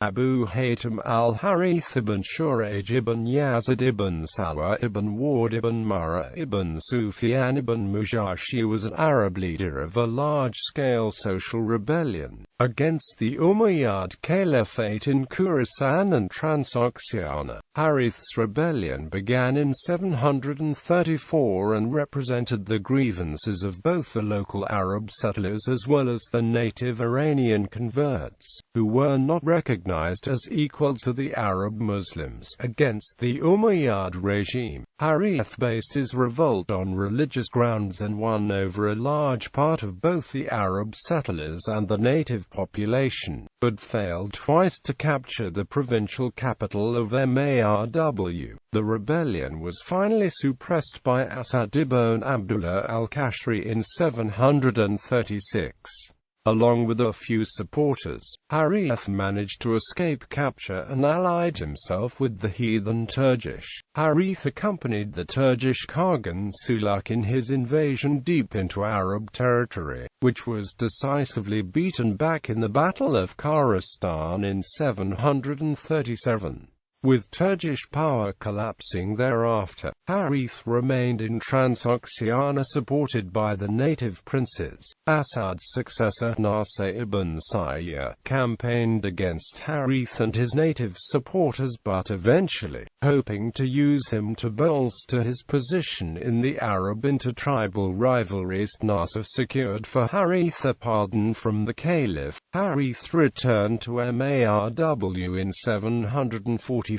Abu Hatim Al-Harith ibn Surayj ibn Yazid ibn Sawa ibn Ward ibn Murra ibn Sufyan ibn Mujashi was an Arab leader of a large-scale social rebellion against the Umayyad Caliphate in Khurasan and Transoxiana.Harith's rebellion began in 734 and represented the grievances of both the local Arab settlers as well as the native Iranian converts, who were not recognized as equal to the Arab Muslims. Against the Umayyad regime, Harith based his revolt on religious grounds and won over a large part of both the Arab settlers and the native population, but failed twice to capture the provincial capital of Marw. The rebellion was finally suppressed by Asad ibn Abdallah al-Qasri in 736. Along with a few supporters, Harith managed to escape capture and allied himself with the heathen Turkish. Harith accompanied the Turkish Khagan Suluk in his invasion deep into Arab territory, which was decisively beaten back in the Battle of Khurasan in 737. With Turkish power collapsing thereafter, Harith remained in Transoxiana supported by the native princes. Asad's successor Nasir ibn Sawa campaigned against Harith and his native supporters but eventually, hoping to use him to bolster his position in the Arab intertribal rivalries, Nasir secured for Harith a pardon from the Caliph. Harith returned to Marw in 745.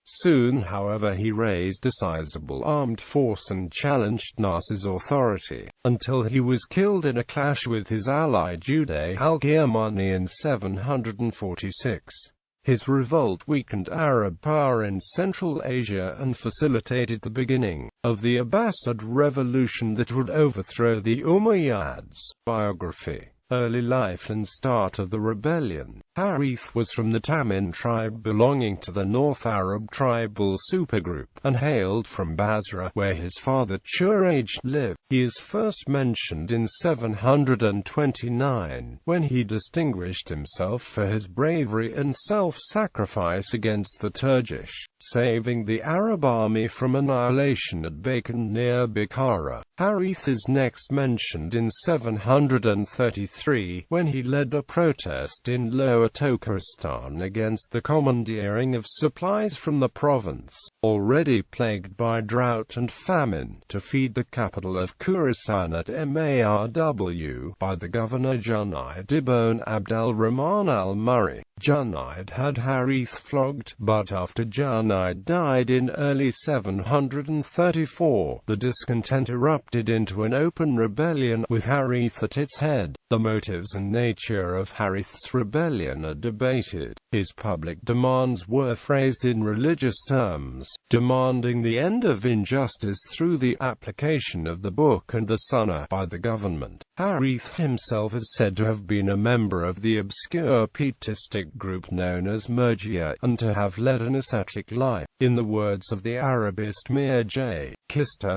Soon, however, he raised a sizable armed force and challenged Nasir's authority, until he was killed in a clash with his ally Juday al-Qiyamani in 746. His revolt weakened Arab power in Central Asia and facilitated the beginning of the Abbasid revolution that would overthrow the Umayyads. Biography. Early life and start of the rebellion. Harith was from the Tamim tribe belonging to the North Arab tribal supergroup, and hailed from Basra, where his father Surayj lived. He is first mentioned in 729, when he distinguished himself for his bravery and self-sacrifice against the Turkish, saving the Arab army from annihilation at Bacon near Bukhara. Harith is next mentioned in 733, when he led a protest in Lower Turkestan against the commandeering of supplies from the province, already plagued by drought and famine, to feed the capital of Khurasan at Marw by the governor Junayd ibn Abdul-Rahman al-Murri. Junayd had Harith flogged, but after Junayd died in early 734, the discontent erupted into an open rebellion, with Harith at its head. The motives and nature of Harith's rebellion are debated. His public demands were phrased in religious terms, demanding the end of injustice through the application of the Book and the Sunnah by the government. Harith himself is said to have been a member of the obscure pietistic group known as Murra, and to have led an ascetic life. In the words of the Arabist Mujashi,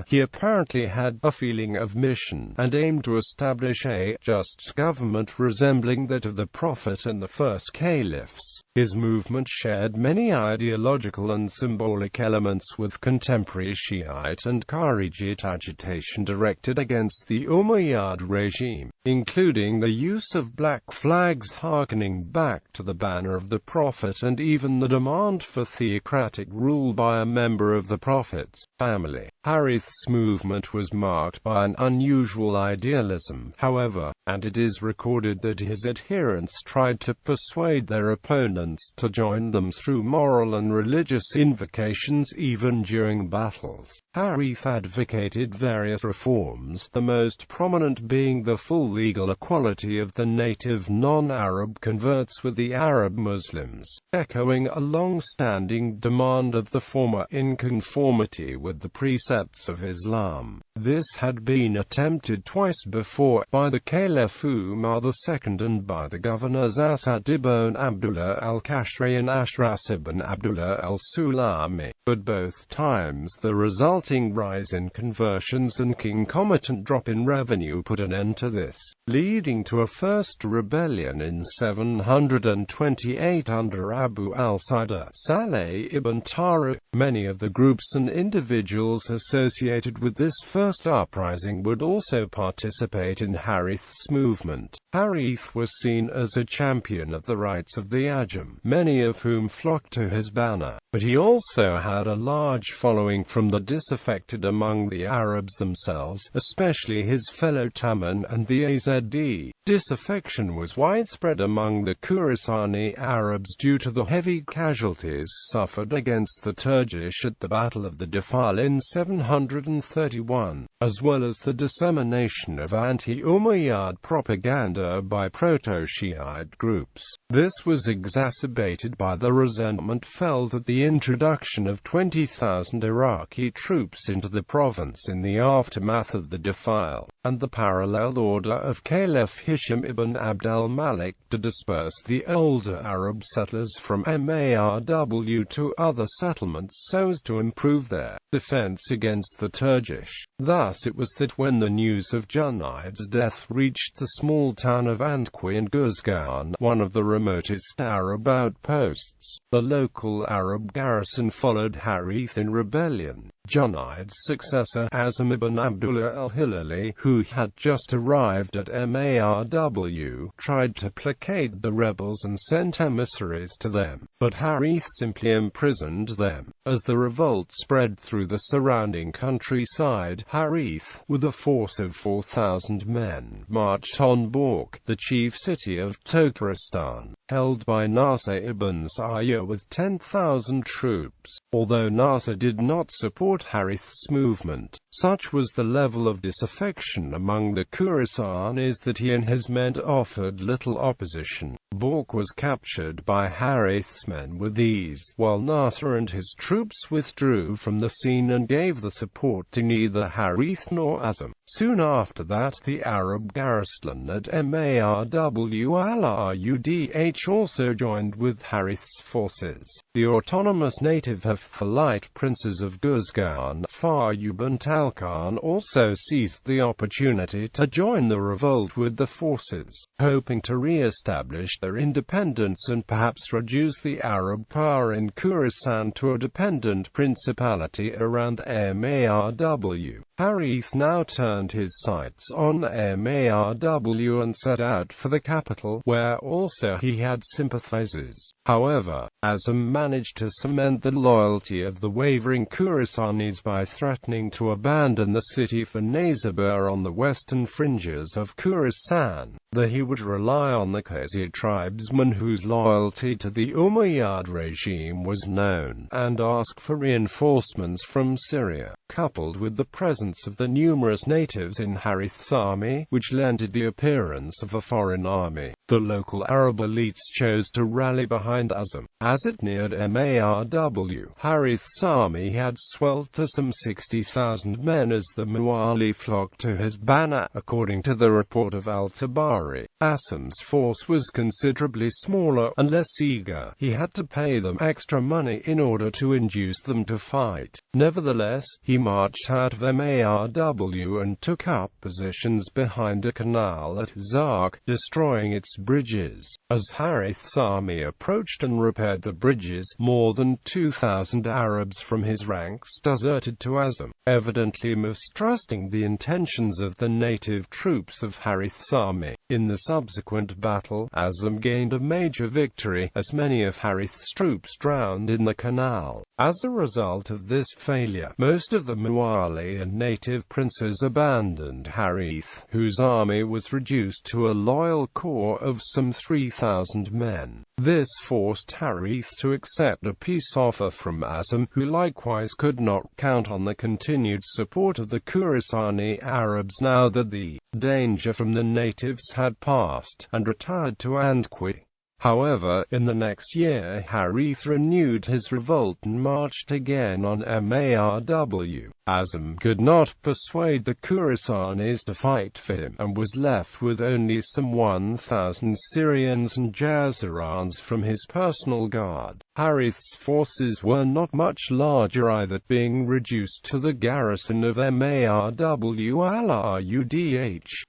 he apparently had a feeling of mission, and aimed to establish a just government resembling that of the Prophet and the first caliphs. His movement shared many ideological and symbolic elements with contemporary Shiite and Kharijite agitation directed against the Umayyad regime, including the use of black flags harkening back to the banner of the Prophet and even the demand for theocratic rule by a member of the Prophet's family. Harith's movement was marked by an unusual idealism, however, and it is recorded that his adherents tried to persuade their opponents to join them through moral and religious invocations even during battles. Harith advocated various reforms, the most prominent being the full legal equality of the native non-Arab converts with the Arab Muslims, echoing a long-standing demand of the former in conformity with the precepts of Islam. This had been attempted twice before, by the Caliphate Umar II and by the governors Asad ibn Abdallah al-Qasri and Asad ibn Abdallah al-Sulami. But both times the resulting rise in conversions and concomitant drop in revenue put an end to this, leading to a first rebellion in 728 under Abu al-Sa'd Saleh ibn Tariq. Many of the groups and individuals associated with this first uprising would also participate in Harith's movement. Harith was seen as a champion of the rights of the Ajam, many of whom flocked to his banner, but he also had a large following from the disaffected among the Arabs themselves, especially his fellow Taman and the Azd. Disaffection was widespread among the Khurasani Arabs due to the heavy casualties suffered against the Turkish at the Battle of the Defile in 731, as well as the dissemination of anti-Umayyad propaganda by proto-Shiite groups. This was exacerbated by the resentment felt at the introduction of 20,000 Iraqi troops into the province in the aftermath of the Defile, and the parallel order of Caliph Hisham ibn Abd al-Malik to disperse the older Arab settlers from Marw to other settlements so as to improve their defense against the Turkish. Thus it was that when the news of Junayd's death reached the small town of Antwi in Guzgan, one of the remotest Arab outposts, the local Arab garrison followed Harith in rebellion. Junayd's successor, Azam ibn Abdullah al-Hilali, who had just arrived at Marw, tried to placate the rebels and sent emissaries to them, but Harith simply imprisoned them. As the revolt spread through the surrounding countryside, Harith, with a force of 4,000 men, marched on Bork, the chief city of Turkestan, held by Nasir ibn Sawa with 10,000 troops. Although Nasir did not support Harith's movement, such was the level of disaffection among the Khurasanis that he and his men offered little opposition. Bork was captured by Harith's men with ease, while Nasir and his troops withdrew from the scene and gave the support to neither Harith nor Azam. Soon after that, the Arab garrison at Marw al-Rudh also joined with Harith's forces. The autonomous native Hafalite princes of Guzgan, Faryub and Talkan, also seized the opportunity to join the revolt with the forces, hoping to re-establish their independence and perhaps reduce the Arab power in Khurasan to a dependent principality around Marw. Harith now turned his sights on Marw and set out for the capital, where also he had sympathizers. However, Azam managed to cement the loyalty of the wavering Khurasanis by threatening to abandon the city for Nazabur on the western fringes of Khurasan, though he would rely on the Khazid tribesmen whose loyalty to the Umayyad regime was known, and ask for reinforcements from Syria, coupled with the presence of the numerous natives in Harith's army, which lended the appearance of a foreign army. The local Arab elites chose to rally behind Azam. As it neared Marw, Harith's army had swelled to some 60,000 men as the Mawali flocked to his banner, according to the report of al-Tabari. Azam's force was considerably smaller and less eager. He had to pay them extra money in order to induce them to fight. Nevertheless, he marched out of Marw and took up positions behind a canal at Zarq, destroying its bridges. As Harith's army approached and repaired the bridges, more than 2,000 Arabs from his ranks deserted to Azam, evidently mistrusting the intentions of the native troops of Harith's army. In the subsequent battle, Azam gained a major victory, as many of Harith's troops drowned in the canal. As a result of this failure, most of the Mawali and native princes abandoned Harith, whose army was reduced to a loyal core of some 3,000 men. This forced Harith to accept a peace offer from Azam, who likewise could not count on the continued support of the Khurasani Arabs now that the danger from the natives had passed, and retired to Antwi. However, in the next year Harith renewed his revolt and marched again on Marw. Azam could not persuade the Khurasanis to fight for him, and was left with only some 1,000 Syrians and Jazarans from his personal guard. Harith's forces were not much larger either, being reduced to the garrison of Marw.The.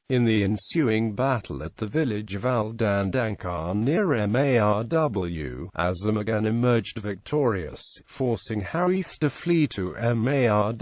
In the ensuing battle at the village of Al-Dandankar near Marw, Azam again emerged victorious, forcing Harith to flee to Marw.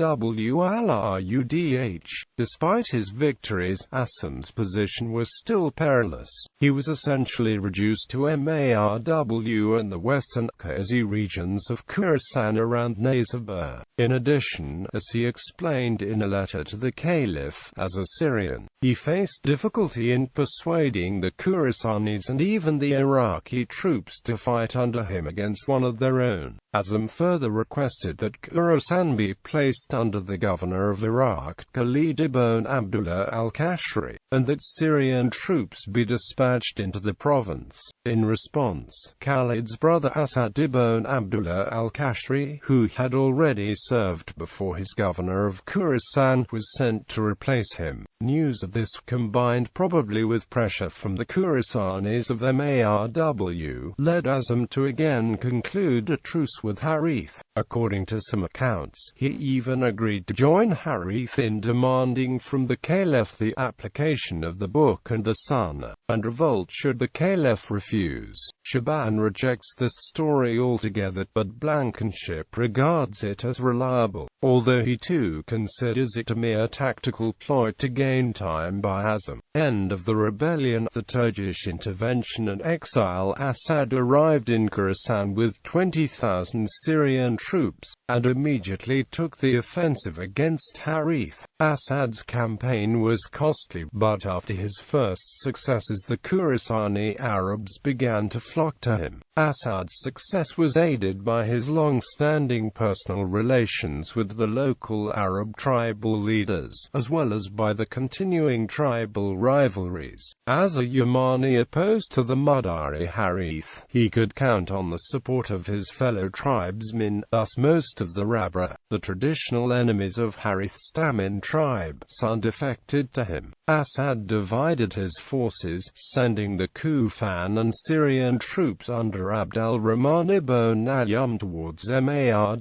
Despite his victories, Azam's position was still perilous. He was essentially reduced to Marw and the western Qazi regions of Khurasan around Nazabur. In addition, as he explained in a letter to the Caliph, as a Syrian, he faced difficulty in persuading the Khurasanis and even the Iraqi troops to fight under him against one of their own. Azam further requested that Khurasan be placed under the governor of Iraq, Khalid ibn Abdallah al-Qasri, and that Syrian troops be dispatched into the province. In response, Khalid's brother Asad ibn Abdallah al-Qasri, who had already served before his governor of Khurasan, was sent to replace him. News of this, combined probably with pressure from the Khurasanis of Marw, led Azam to again conclude a truce with Harith. According to some accounts, he even agreed to join Harith in demanding from the Caliph the application of the Book and the Sunnah, and revolt should the Caliph refuse. Shaban rejects this story altogether, but Blankenship regards it as reliable, although he too considers it a mere tactical ploy to gain time by Azam. End of the rebellion. The Turkish intervention and exile. Asad arrived in Khurasan with 20,000 Syrian troops, and immediately took the offensive against Harith. Asad's campaign was costly, but after his first successes the Khurasani Arabs began to flock to him. Asad's success was aided by his long-standing personal relations with the local Arab tribal leaders, as well as by the continuing tribal rivalries. As a Yamani opposed to the Mudari Harith, he could count on the support of his fellow tribesmen. Thus most of the Rabra, the traditional enemies of Harith's Tamin tribe, defected to him. Asad divided his forces, sending the Kufan and Syrian troops under Abd al-Rahman ibn Ayyam towards Marw,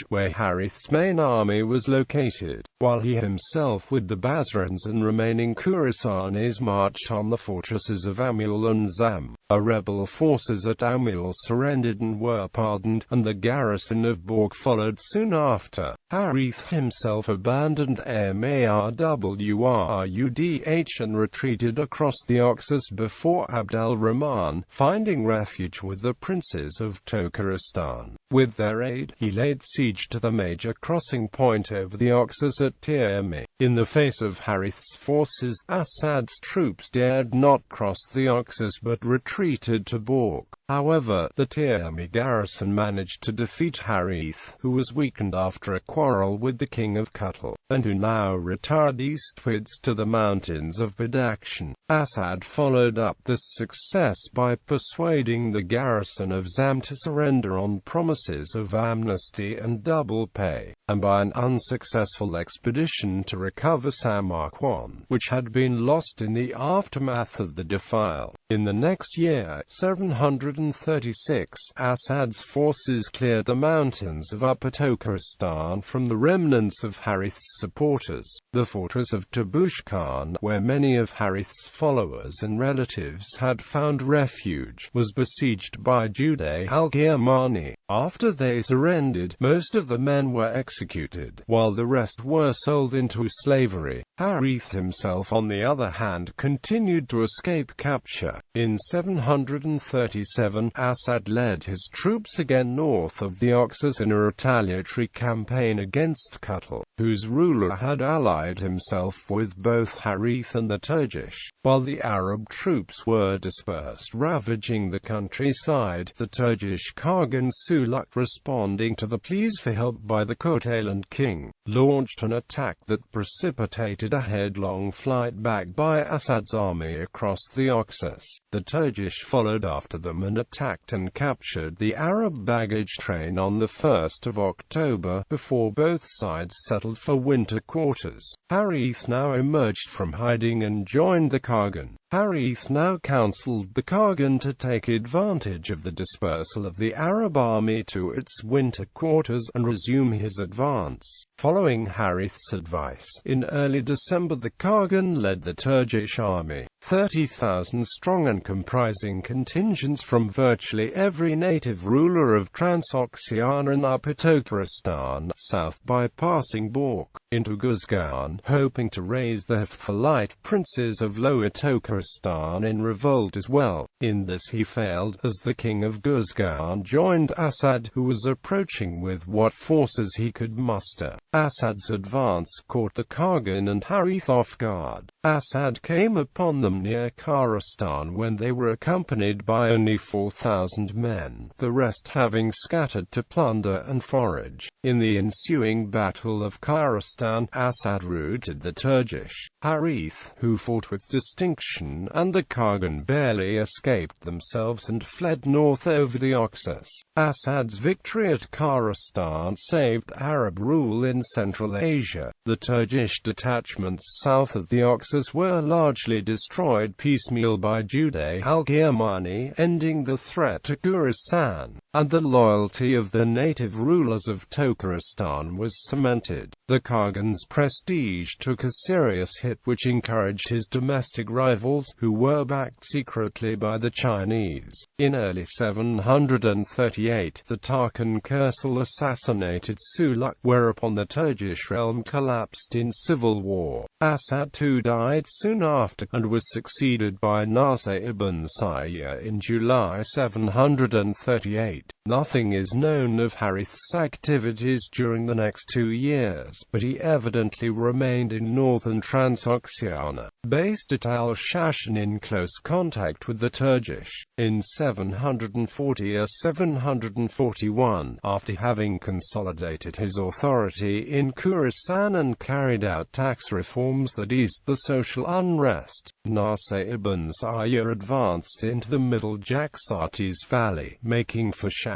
where Harith's main army was located, while he himself with the Basrans and remaining Khurasanis marched on the fortresses of Amul and Zam. Rebel forces at Amul surrendered and were pardoned, and the garrison of Borg followed soon after. Harith himself abandoned Marw and retreated across the Oxus before Abd al-Rahman, finding refuge with the princes of Turkestan. With their aid, he laid siege to the major crossing point over the Oxus at Tirmi. In the face of Harith's forces, Asad's troops dared not cross the Oxus but retreated to Borg. However, the Tirmi garrison managed to defeat Harith, who was weakened after a quarrel with the king of Kutal, and who now retired eastwards to the mountains of Badakhshan. Asad followed up this success by persuading the garrison of Zam to surrender on promises of amnesty and double pay, and by an unsuccessful expedition to recover Samarkand, which had been lost in the aftermath of the defile. In the next year, 736, Asad's forces cleared the mountains of Upper Turkestan from the remnants of Harith's supporters. The fortress of Tabushkan, where many of Harith's followers and relatives had found refuge, was besieged by Juday al-Ghirmani. After they surrendered, most of the men were executed, while the rest were sold into slavery. Harith himself, on the other hand, continued to escape capture. In 737, Asad led his troops again north of the Oxus in a retaliatory campaign against Kutal, whose ruler had allied himself with both Harith and the Turkish. While the Arab troops were dispersed ravaging the countryside, the Turkish Khagan Suluk, responding to the pleas for help by the Kotalan king, launched an attack that precipitated directed a headlong flight back by Asad's army across the Oxus. The Turkish followed after them and attacked and captured the Arab baggage train on the 1st of October, before both sides settled for winter quarters. Harith now emerged from hiding and joined the Khagan. Harith now counseled the Khagan to take advantage of the dispersal of the Arab army to its winter quarters and resume his advance. Following Harith's advice, in early December the Khagan led the Turkish army, 30,000 strong and comprising contingents from virtually every native ruler of Transoxiana and Upper Khurasan, south bypassing Bork, into Guzgan, hoping to raise the Hephthalite princes of Lower Khurasan in revolt as well. In this he failed, as the king of Guzgan joined Asad, who was approaching with what forces he could muster. Asad's advance caught the Khagan and Harith off guard. Asad came upon them near Khurasan when they were accompanied by only 4,000 men, the rest having scattered to plunder and forage. In the ensuing Battle of Khurasan, Asad routed the Turkish. Harith, who fought with distinction, and the Khagan barely escaped themselves and fled north over the Oxus. Asad's victory at Khurasan saved Arab rule in Central Asia. The Turkish detachments south of the Oxus were largely destroyed piecemeal by Juday al-Ghirmani, ending the threat to Khurasan, and the loyalty of the native rulers of Khurasan was cemented. The Khagan's prestige took a serious hit, which encouraged his domestic rivals, who were backed secretly by the Chinese. In early 738, the Tarkan Kursal assassinated Suluk, whereupon the Turkish realm collapsed in civil war. Asad too died soon after, and was succeeded by Nasir ibn Sayyar in July 738. Nothing is known of Harith's activities during the next 2 years, but he evidently remained in northern Transoxiana, based at al-Shash and in close contact with the Turkish. In 740 or 741, after having consolidated his authority in Khurasan and carried out tax reforms that eased the social unrest, Nasir ibn Sayyar advanced into the middle Jaxartes valley, making for Shash.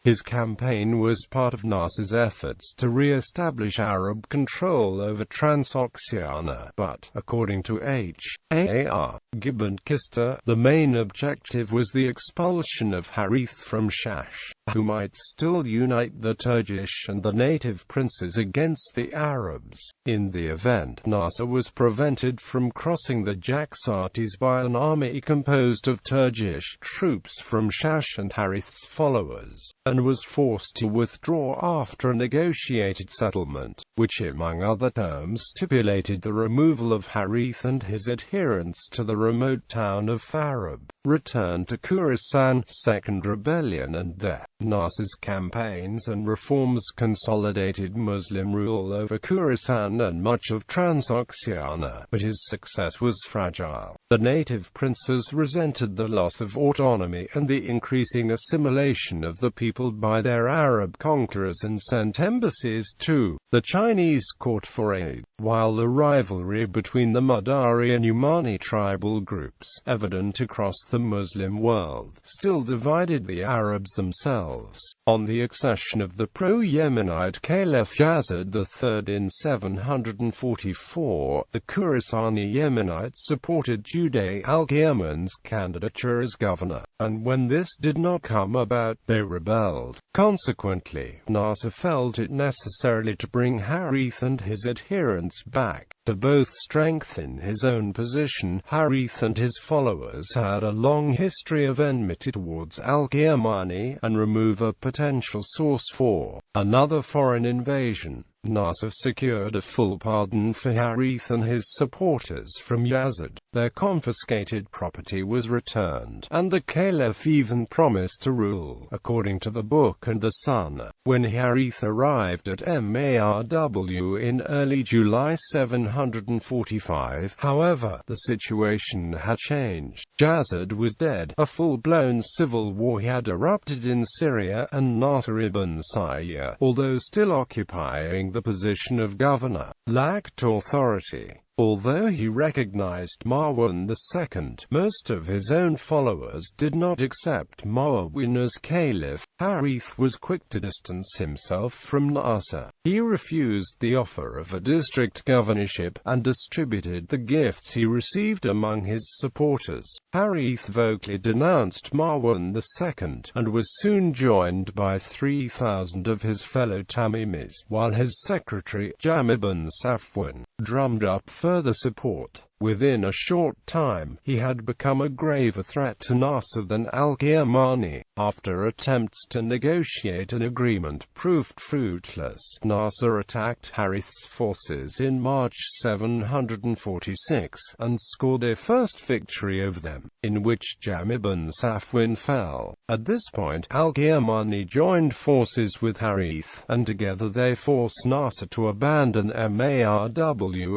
His campaign was part of Nasir's efforts to re-establish Arab control over Transoxiana, but, according to H.A.R. Gibbon Kister, the main objective was the expulsion of Harith from Shash, who might still unite the Turkish and the native princes against the Arabs. In the event, Nasir was prevented from crossing the Jaxartes by an army composed of Turkish troops from Shash and Harith's followers, and was forced to withdraw after a negotiated settlement, which among other terms stipulated the removal of Harith and his adherents to the remote town of Farab. Return to Khurasan, second rebellion and death. Nasir's campaigns and reforms consolidated Muslim rule over Khurasan and much of Transoxiana, but his success was fragile. The native princes resented the loss of autonomy and the increasing assimilation of the people by their Arab conquerors and sent embassies to the Chinese court for aid, while the rivalry between the Mudari and Umani tribal groups, evident across the Muslim world, still divided the Arabs themselves. On the accession of the pro-Yemenite Caliph Yazid III in 744, the Khurasani Yemenites supported Juday al-Ghirman's candidature as governor, and when this did not come about, they rebelled. Consequently, Nasir felt it necessary to bring Harith and his adherents back. To both strengthen his own position, Harith and his followers had a long history of enmity towards al-Ghirmani, and remove a potential source for another foreign invasion. Nasir secured a full pardon for Harith and his supporters from Yazid. Their confiscated property was returned, and the Caliph even promised to rule according to the Book and the Sunnah. When Harith arrived at Marw in early July 745, however, the situation had changed. Yazid was dead. A full-blown civil war had erupted in Syria, and Nasir ibn Sayyar, although still occupying the position of governor, lacked authority. Although he recognized Marwan II, most of his own followers did not accept Marwan as caliph. Harith was quick to distance himself from Nasser. He refused the offer of a district governorship, and distributed the gifts he received among his supporters. Harith vocally denounced Marwan II, and was soon joined by 3,000 of his fellow Tamimis, while his secretary, Jam' ibn Safwan, drummed up further support. Within a short time, he had become a graver threat to Nasser than al-Qiyamani. After attempts to negotiate an agreement proved fruitless, Nasser attacked Harith's forces in March 746, and scored a first victory over them, in which Jam' ibn Safwan fell. At this point, al-Qiyamani joined forces with Harith, and together they forced Nasser to abandon Marw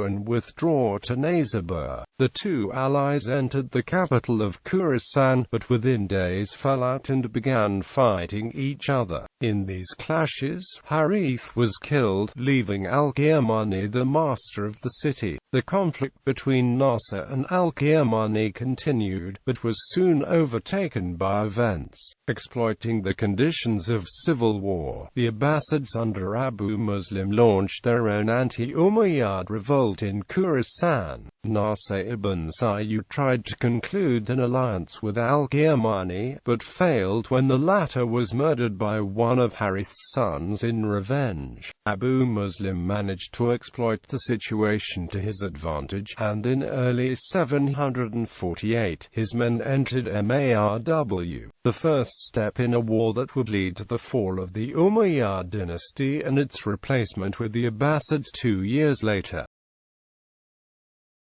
and withdraw to Nazabur. The two allies entered the capital of Khurasan, but within days fell out and began fighting each other. In these clashes, Harith was killed, leaving al-Qiyamani the master of the city. The conflict between Nasser and al-Qiyamani continued, but was soon overtaken by events. Exploiting the conditions of civil war, the Abbasids under Abu Muslim launched their own anti-Umayyad revolt in Khurasan. Nasser ibn Sayyid tried to conclude an alliance with al-Qiyamani, but failed when the latter was murdered by one of Harith's sons in revenge. Abu Muslim managed to exploit the situation to his advantage, and in early 748, his men entered Marw, the first step in a war that would lead to the fall of the Umayyad dynasty and its replacement with the Abbasids 2 years later.